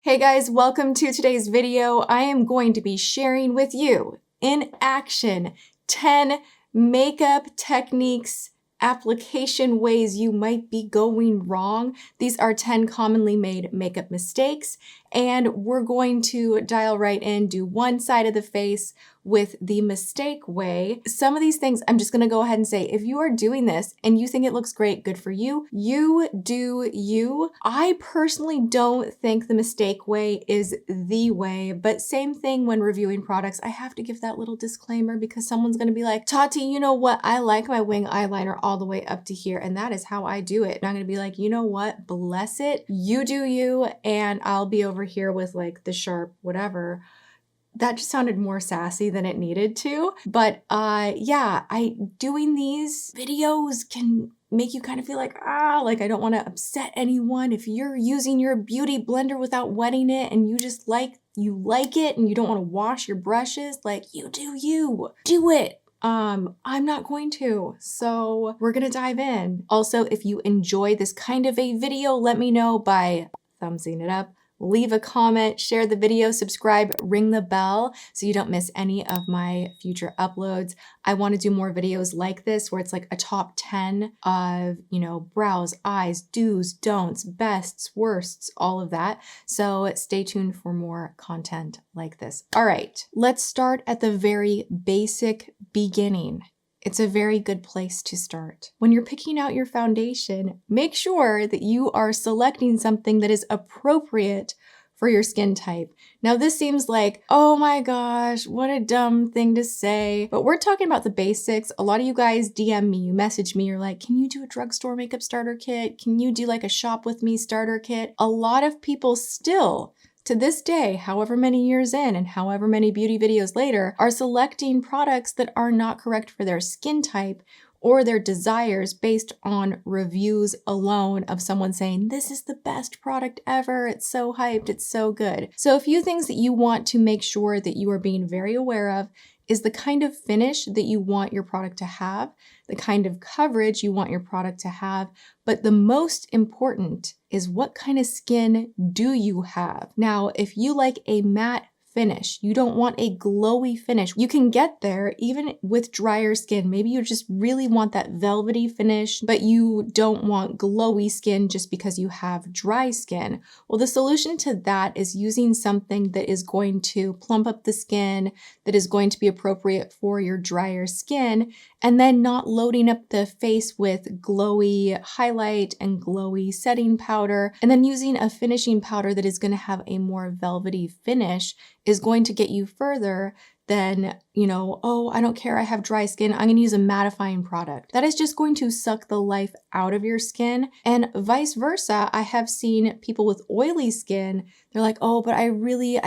Hey guys, welcome to today's video. I am going to be sharing with you in action 10 makeup techniques, application ways you might be going wrong. These are 10 commonly made makeup mistakes, and we're going to dial right in, do one side of the face with the mistake way. Some of these things I'm just gonna go ahead and say, if you are doing this and you think it looks great, good for you. You do you. I personally don't think the mistake way is the way, but same thing when reviewing products. I have to give that little disclaimer because someone's gonna be like, Tati, you know what? I like my wing eyeliner all the way up to here, and that is how I do it. And I'm gonna be like, you know what? Bless it. You do you, and I'll be over here with like the sharp whatever. That just sounded more sassy than it needed to. But yeah, doing these videos can make you kind of feel like I don't want to upset anyone. If you're using your beauty blender without wetting it and you just like it and you don't want to wash your brushes, like you do it. I'm not going to, so we're gonna dive in. Also, if you enjoy this kind of a video, let me know by thumbsing it up. Leave a comment, share the video, subscribe, ring the bell so you don't miss any of my future uploads. I want to do more videos like this where it's like a top 10 of, brows, eyes, do's, don'ts, bests, worsts, all of that. So stay tuned for more content like this. All right, let's start at the very basic beginning. It's a very good place to start. When you're picking out your foundation, make sure that you are selecting something that is appropriate for your skin type. Now this seems like, oh my gosh, what a dumb thing to say, but we're talking about the basics. A lot of you guys DM me, you message me, you're like, can you do a drugstore makeup starter kit? Can you do like a shop with me starter kit? A lot of people still, to this day, however many years in and however many beauty videos later, are selecting products that are not correct for their skin type or their desires based on reviews alone of someone saying, this is the best product ever, it's so hyped, it's so good. So a few things that you want to make sure that you are being very aware of is the kind of finish that you want your product to have, the kind of coverage you want your product to have, but the most important is what kind of skin do you have? Now, if you like a matte finish, you don't want a glowy finish. You can get there even with drier skin. Maybe you just really want that velvety finish, but you don't want glowy skin just because you have dry skin. Well, the solution to that is using something that is going to plump up the skin, that is going to be appropriate for your drier skin, and then not loading up the face with glowy highlight and glowy setting powder, and then using a finishing powder that is going to have a more velvety finish is going to get you further than, oh, I don't care, I have dry skin, I'm gonna use a mattifying product. That is just going to suck the life out of your skin. And vice versa, I have seen people with oily skin, they're like, oh, but I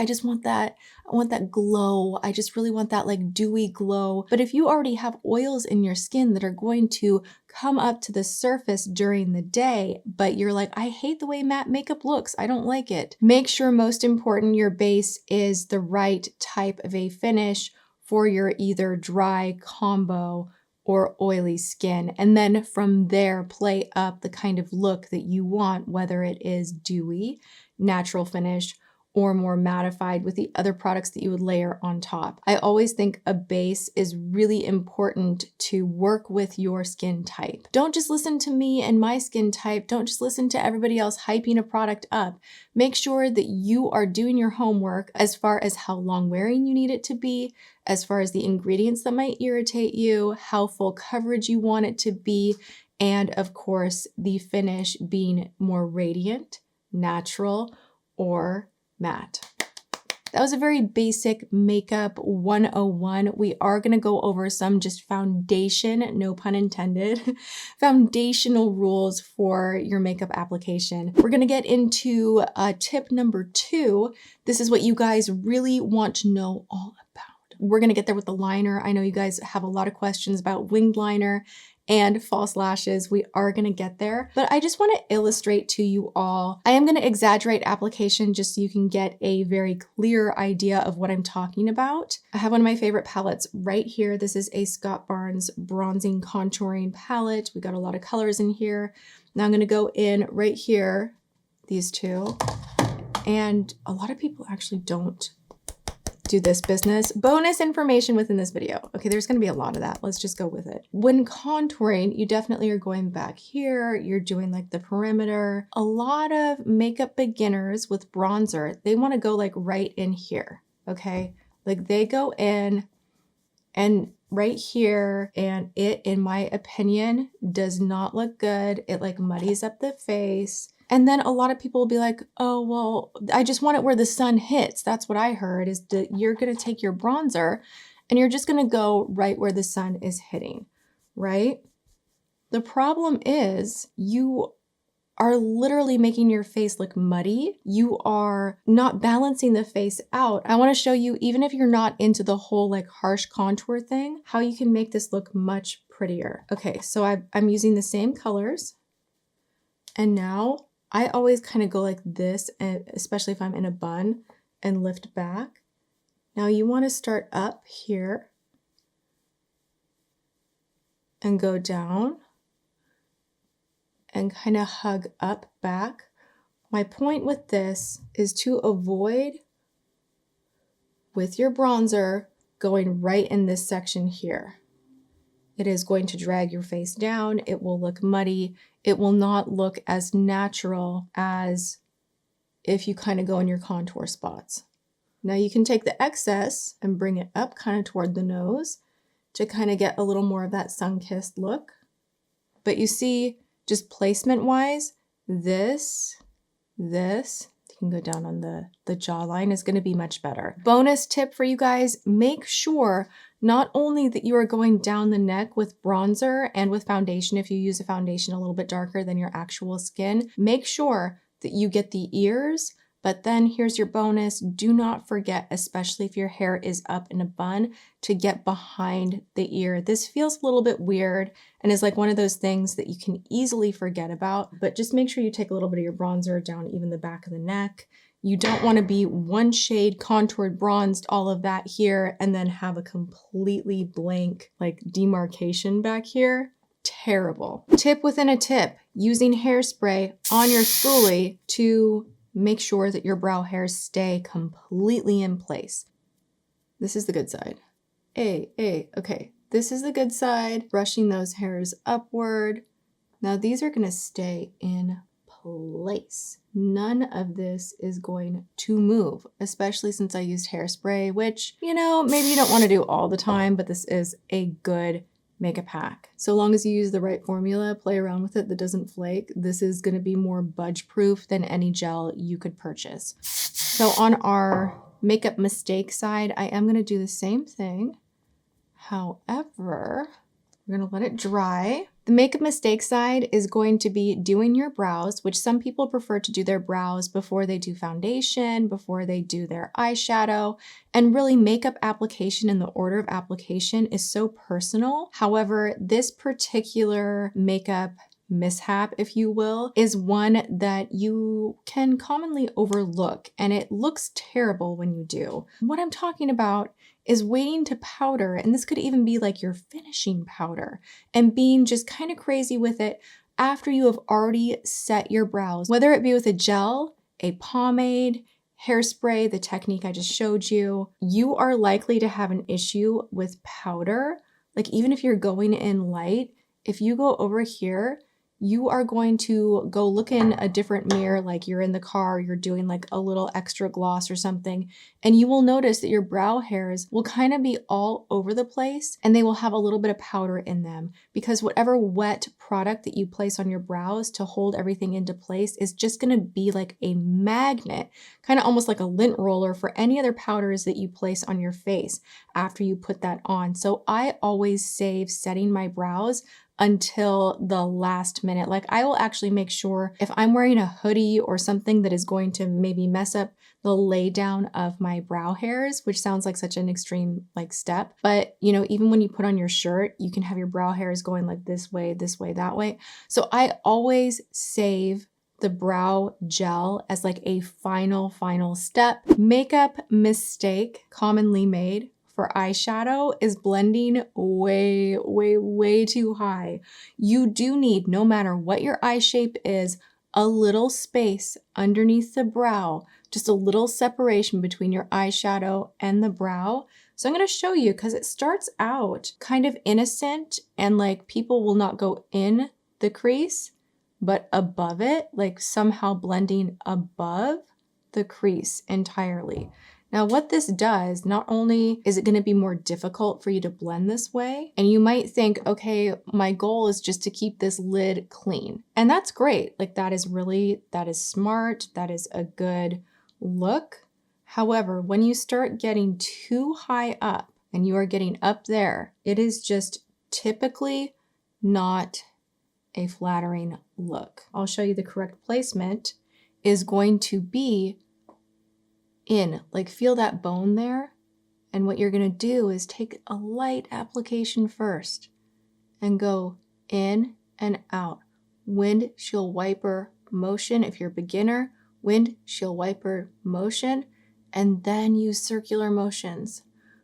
just want that, I want that glow. I just really want that like dewy glow. But if you already have oils in your skin that are going to come up to the surface during the day, but you're like, I hate the way matte makeup looks, I don't like it. Make sure, most important, your base is the right type of a finish for your either dry, combo, or oily skin. And then from there, play up the kind of look that you want, whether it is dewy, natural finish, or more mattified with the other products that you would layer on top. I always think a base is really important to work with your skin type. Don't just listen to me and my skin type. Don't just listen to everybody else hyping a product up. Make sure that you are doing your homework as far as how long wearing you need it to be, as far as the ingredients that might irritate you, how full coverage you want it to be, and of course, the finish being more radiant, natural, or matte. That was a very basic makeup 101. We are going to go over some just foundation, no pun intended, foundational rules for your makeup application. We're going to get into tip number 2. This is what you guys really want to know all about. We're going to get there with the liner. I know you guys have a lot of questions about winged liner and false lashes. We are going to get there, but I just want to illustrate to you all. I am going to exaggerate application just so you can get a very clear idea of what I'm talking about. I have one of my favorite palettes right here. This is a Scott Barnes bronzing contouring palette. We got a lot of colors in here. Now I'm going to go in right here, these two, And a lot of people actually don't do this business. Bonus information within this video. Okay, there's going to be a lot of that. Let's just go with it. When contouring, you definitely are going back here. You're doing like the perimeter. A lot of makeup beginners with bronzer, they want to go like right in here. Okay, like they go in and right here, and it, in my opinion, does not look good. It like muddies up the face. And then a lot of people will be like, oh, well, I just want it where the sun hits. That's what I heard, is that you're going to take your bronzer and you're just going to go right where the sun is hitting, right? The problem is you are literally making your face look muddy. You are not balancing the face out. I want to show you, even if you're not into the whole like harsh contour thing, how you can make this look much prettier. Okay, so I'm using the same colors. And now I always kind of go like this, and especially if I'm in a bun, and lift back. Now you want to start up here and go down and kind of hug up back. My point with this is to avoid, with your bronzer, going right in this section here. It is going to drag your face down. It will look muddy. It will not look as natural as if you kind of go in your contour spots. Now you can take the excess and bring it up kind of toward the nose to kind of get a little more of that sun-kissed look. But you see, just placement wise, this, you can go down on the jawline, is going to be much better. Bonus tip for you guys, make sure not only that you are going down the neck with bronzer and with foundation, if you use a foundation a little bit darker than your actual skin, make sure that you get the ears. But then here's your bonus. Do not forget, especially if your hair is up in a bun, to get behind the ear. This feels a little bit weird and is like one of those things that you can easily forget about, but just make sure you take a little bit of your bronzer down even the back of the neck. You don't want to be one shade contoured, bronzed, all of that here, and then have a completely blank like demarcation back here. Terrible. Tip within a tip, using hairspray on your spoolie to make sure that your brow hairs stay completely in place. This is the good side. Okay, this is the good side. Brushing those hairs upward. Now these are gonna stay in place. None of this is going to move, especially since I used hairspray, which, you know, maybe you don't wanna do all the time, but this is a good makeup hack. So long as you use the right formula, play around with it that doesn't flake, this is going to be more budge proof than any gel you could purchase. So on our makeup mistake side, I am going to do the same thing. However, we're going to let it dry. The makeup mistake side is going to be doing your brows, which some people prefer to do their brows before they do foundation, before they do their eyeshadow, and really makeup application and the order of application is so personal. However, this particular makeup mishap, if you will, is one that you can commonly overlook, and it looks terrible when you do. What I'm talking about is waiting to powder, and this could even be like your finishing powder, and being just kind of crazy with it after you have already set your brows, whether it be with a gel, a pomade, hairspray, the technique I just showed you. You are likely to have an issue with powder. Like even if you're going in light, if you go over here, you are going to go look in a different mirror, like you're in the car, you're doing like a little extra gloss or something, and you will notice that your brow hairs will kind of be all over the place and they will have a little bit of powder in them because whatever wet product that you place on your brows to hold everything into place is just going to be like a magnet, kind of almost like a lint roller for any other powders that you place on your face after you put that on. So I always save setting my brows until the last minute. Like I will actually make sure if I'm wearing a hoodie or something that is going to maybe mess up the lay down of my brow hairs, which sounds like such an extreme like step. But you know, even when you put on your shirt, you can have your brow hairs going like this way, that way. So I always save the brow gel as like a final step. Makeup mistake commonly made for eyeshadow is blending way too high. You do need, no matter what your eye shape is, a little space underneath the brow just a little separation between your eyeshadow and the brow. So I'm going to show you because it starts out kind of innocent and like people will not go in the crease, but above it, like somehow blending above the crease entirely. Now what this does, not only is it going to be more difficult for you to blend this way, and you might think, okay, my goal is just to keep this lid clean. And that's great. Like that is smart. That is a good look. However, when you start getting too high up and you are getting up there, it is just typically not a flattering look. I'll show you the correct placement is going to be in, like feel that bone there. And what you're going to do is take a light application first and go in and out. Windshield wiper motion if you're a beginner, windshield wiper motion, and then use circular motions,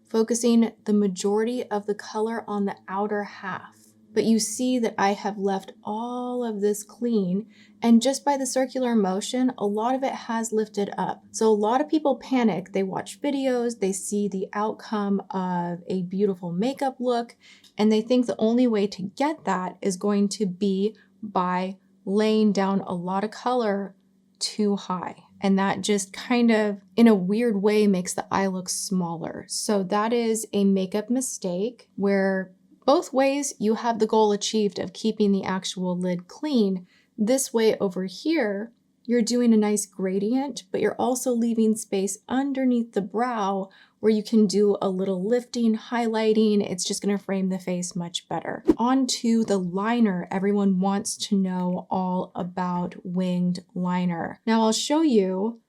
focusing the majority of the color on the outer half. But you see that I have left all of this clean, and just by the circular motion, a lot of it has lifted up. So a lot of people panic. They watch videos, they see the outcome of a beautiful makeup look, and they think the only way to get that is going to be by laying down a lot of color too high. And that just kind of, in a weird way, makes the eye look smaller. So that is a makeup mistake where both ways you have the goal achieved of keeping the actual lid clean. This way over here, you're doing a nice gradient, but you're also leaving space underneath the brow where you can do a little lifting, highlighting. It's just going to frame the face much better. On to the liner. Everyone wants to know all about winged liner. Now I'll show you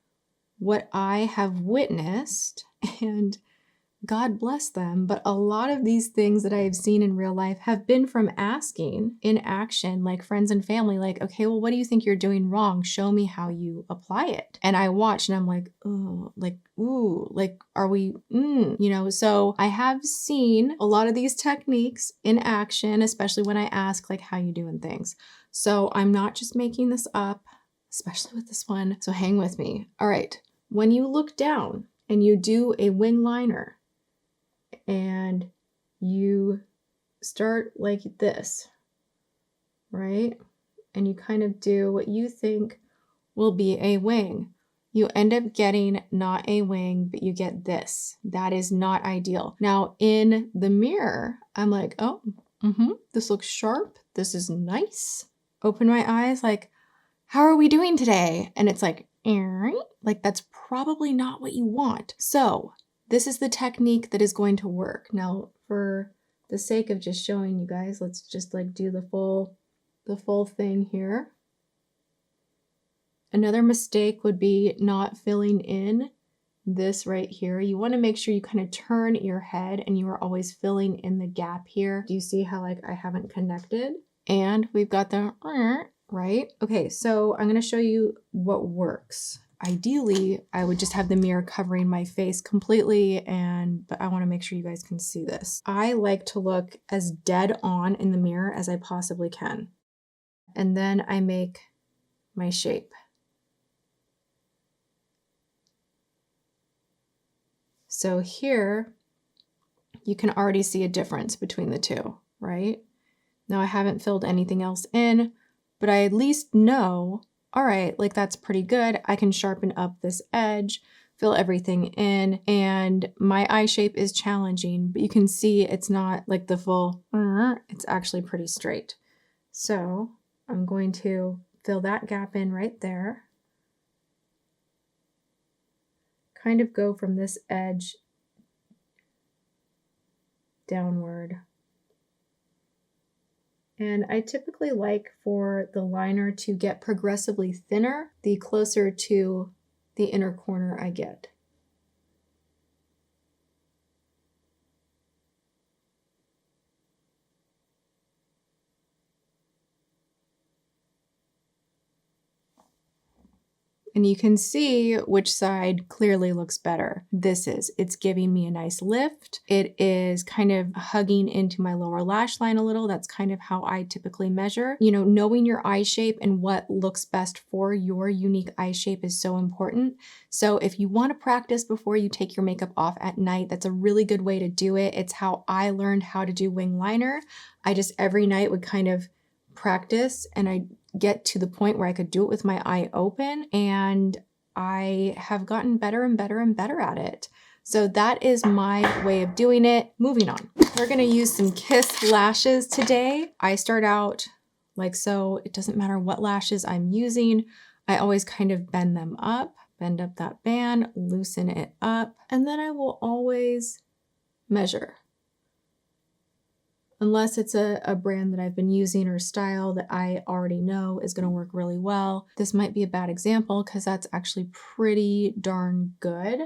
what I have witnessed, and God bless them, but a lot of these things that I have seen in real life have been from asking in action, like friends and family, like, okay, well, what do you think you're doing wrong? Show me how you apply it. And I watch and I'm like, oh, like, ooh, like, are we, you know, so I have seen a lot of these techniques in action, especially when I ask like, how you doing things. So I'm not just making this up, especially with this one. So hang with me. All right. When you look down and you do a wing liner, and you start like this, right? And you kind of do what you think will be a wing. You end up getting not a wing, but you get this. That is not ideal. Now in the mirror, I'm like, oh, this looks sharp. This is nice. Open my eyes like, how are we doing today? And it's like that's probably not what you want. So this is the technique that is going to work. Now, for the sake of just showing you guys, let's just like do the full thing here. Another mistake would be not filling in this right here. You want to make sure you kind of turn your head and you are always filling in the gap here. Do you see how like I haven't connected? And we've got the right? Okay, so I'm going to show you what works. Ideally, I would just have the mirror covering my face completely, but I want to make sure you guys can see this. I like to look as dead on in the mirror as I possibly can. And then I make my shape. So here, you can already see a difference between the two, right? Now I haven't filled anything else in, but I at least know, all right, like that's pretty good. I can sharpen up this edge, fill everything in, and my eye shape is challenging, but you can see it's not like the full, it's actually pretty straight. So I'm going to fill that gap in right there. Kind of go from this edge downward. And I typically like for the liner to get progressively thinner the closer to the inner corner I get. And you can see which side clearly looks better. It's giving me a nice lift. It is kind of hugging into my lower lash line a little. That's kind of how I typically measure. You know, knowing your eye shape and what looks best for your unique eye shape is so important. So if you want to practice before you take your makeup off at night, that's a really good way to do it. It's how I learned how to do wing liner. I just every night would kind of practice, and I get to the point where I could do it with my eye open, and I have gotten better and better and better at it. So that is my way of doing it. Moving on. We're gonna use some Kiss lashes today. I start out like so. It doesn't matter what lashes I'm using. I always kind of bend them up, bend up that band, loosen it up, and then I will always measure. Unless it's a brand that I've been using or a style that I already know is gonna work really well. This might be a bad example because that's actually pretty darn good.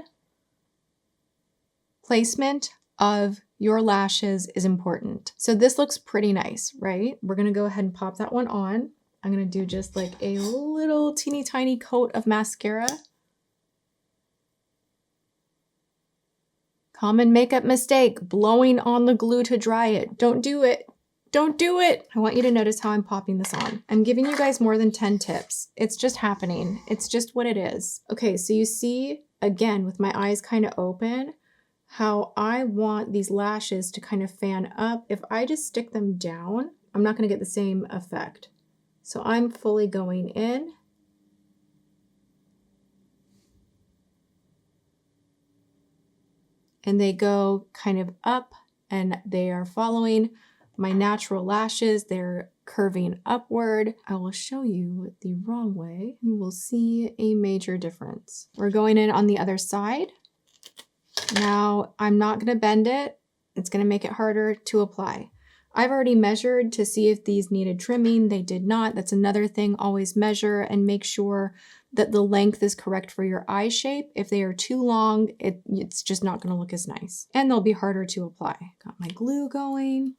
Placement of your lashes is important. So this looks pretty nice, right? We're gonna go ahead and pop that one on. I'm gonna do just like a little teeny tiny coat of mascara. Common makeup mistake, blowing on the glue to dry it. Don't do it. Don't do it. I want you to notice how I'm popping this on. I'm giving you guys more than 10 tips. It's just happening. It's just what it is. Okay, so you see, again, with my eyes kind of open, how I want these lashes to kind of fan up. If I just stick them down, I'm not gonna get the same effect. So I'm fully going in. And they go kind of up, and they are following my natural lashes. They're curving upward. I will show you the wrong way. You will see a major difference. We're going in on the other side. Now, I'm not gonna bend it. It's gonna make it harder to apply. I've already measured to see if these needed trimming. They did not. That's another thing. Always measure and make sure that the length is correct for your eye shape. If they are too long, it's just not going to look as nice, and they'll be harder to apply. Got my glue going.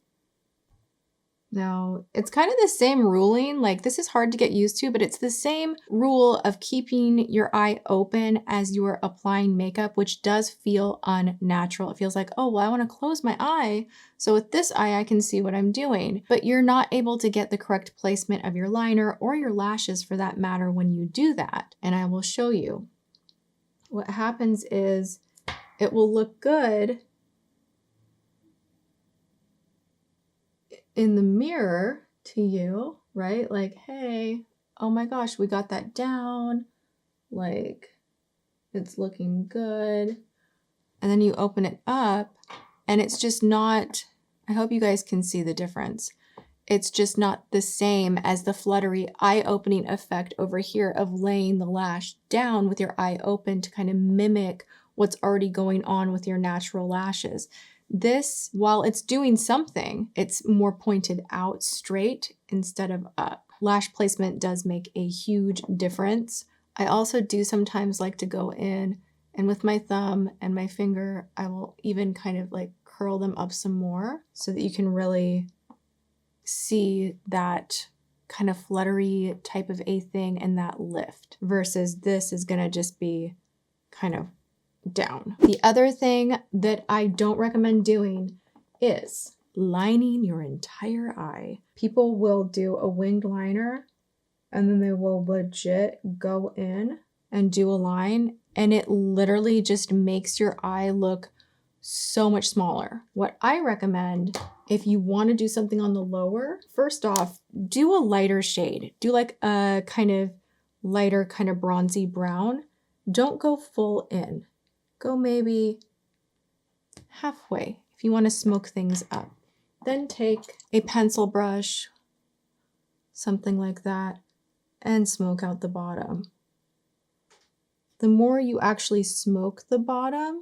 Now, it's kind of the same ruling, like this is hard to get used to, but it's the same rule of keeping your eye open as you are applying makeup, which does feel unnatural. It feels like, oh, well, I want to close my eye, so with this eye, I can see what I'm doing. But you're not able to get the correct placement of your liner or your lashes for that matter when you do that. And I will show you. What happens is it will look good in the mirror to you, right? Like, hey, oh my gosh, we got that down. Like, it's looking good. And then you open it up and it's just not, I hope you guys can see the difference. It's just not the same as the fluttery eye-opening effect over here of laying the lash down with your eye open to kind of mimic what's already going on with your natural lashes. This, while it's doing something, it's more pointed out straight instead of up. Lash placement does make a huge difference. I also do sometimes like to go in and with my thumb and my finger, I will even kind of like curl them up some more so that you can really see that kind of fluttery type of a thing and that lift versus this is gonna just be kind of down. The other thing that I don't recommend doing is lining your entire eye. People will do a winged liner and then they will legit go in and do a line, and it literally just makes your eye look so much smaller. What I recommend, if you want to do something on the lower, first off, do a lighter shade. Do like a kind of lighter, kind of bronzy brown. Don't go full in. Go maybe halfway if you want to smoke things up. Then take a pencil brush, something like that, and smoke out the bottom. The more you actually smoke the bottom,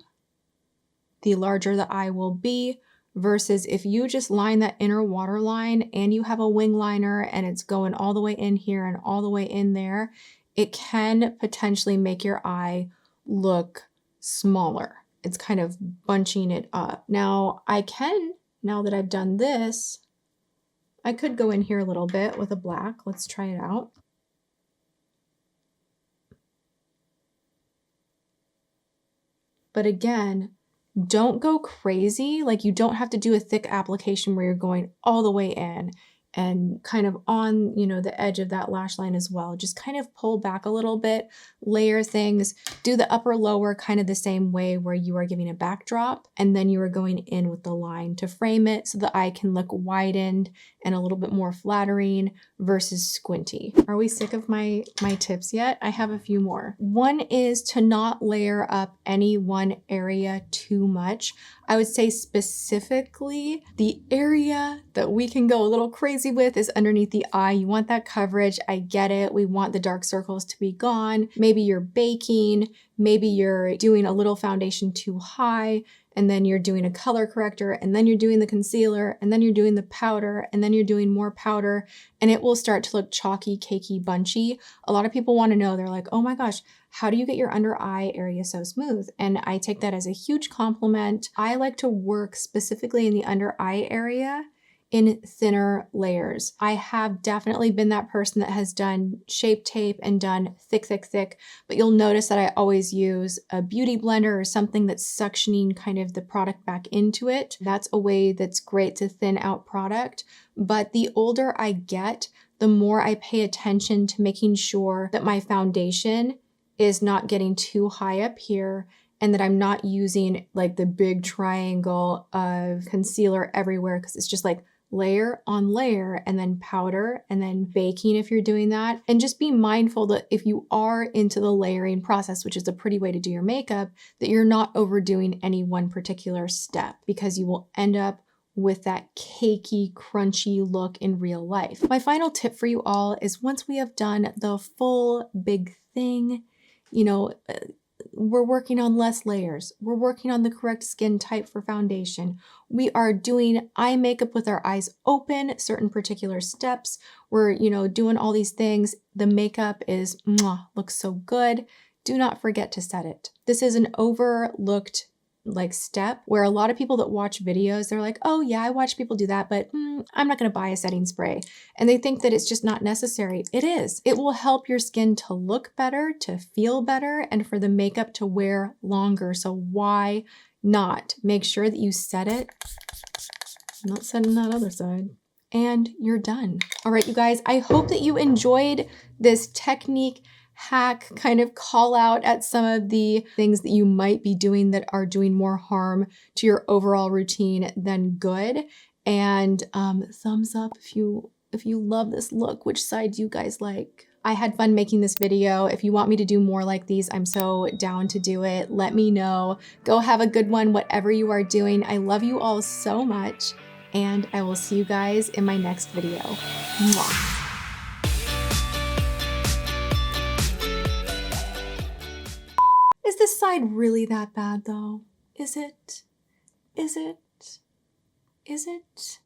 the larger the eye will be, versus if you just line that inner waterline and you have a wing liner and it's going all the way in here and all the way in there, it can potentially make your eye look smaller. It's kind of bunching it up. Now now that I've done this, I could go in here a little bit with a black. Let's try it out. But again, don't go crazy. Like, you don't have to do a thick application where you're going all the way in and kind of on, you know, the edge of that lash line as well. Just kind of pull back a little bit, layer things, do the upper lower kind of the same way where you are giving a backdrop and then you are going in with the line to frame it so the eye can look widened and a little bit more flattering versus squinty. Are we sick of my tips yet? I have a few more. One is to not layer up any one area too much. I would say specifically the area that we can go a little crazy with is underneath the eye. You want that coverage. I get it. We want the dark circles to be gone. Maybe you're baking. Maybe you're doing a little foundation too high, and then you're doing a color corrector, and then you're doing the concealer, and then you're doing the powder, and then you're doing more powder, and it will start to look chalky, cakey, bunchy. A lot of people want to know, they're like, oh my gosh, how do you get your under eye area so smooth? And I take that as a huge compliment. I like to work specifically in the under eye area in thinner layers. I have definitely been that person that has done Shape Tape and done thick, but you'll notice that I always use a beauty blender or something that's suctioning kind of the product back into it. That's a way that's great to thin out product. But the older I get, the more I pay attention to making sure that my foundation is not getting too high up here and that I'm not using like the big triangle of concealer everywhere, because it's just like layer on layer and then powder and then baking if you're doing that. And just be mindful that if you are into the layering process, which is a pretty way to do your makeup, that you're not overdoing any one particular step, because you will end up with that cakey, crunchy look in real life. My final tip for you all is, once we have done the full big thing, you know, we're working on less layers. We're working on the correct skin type for foundation. We are doing eye makeup with our eyes open, certain particular steps. We're, you know, doing all these things. The makeup is, looks so good. Do not forget to set it. This is an overlooked like step where a lot of people that watch videos, they're like, oh yeah, I watch people do that, but I'm not going to buy a setting spray. And they think that it's just not necessary. It is. It will help your skin to look better, to feel better, and for the makeup to wear longer. So why not? Make sure that you set it. I'm not setting that other side. And you're done. All right, you guys, I hope that you enjoyed this technique hack kind of call out at some of the things that you might be doing that are doing more harm to your overall routine than good. And thumbs up if you love this look. Which side do you guys like? I had fun making this video. If you want me to do more like these, I'm so down to do it. Let me know. Go have a good one, whatever you are doing. I love you all so much, and I will see you guys in my next video. Mwah. Is this side really that bad though? Is it? Is it? Is it?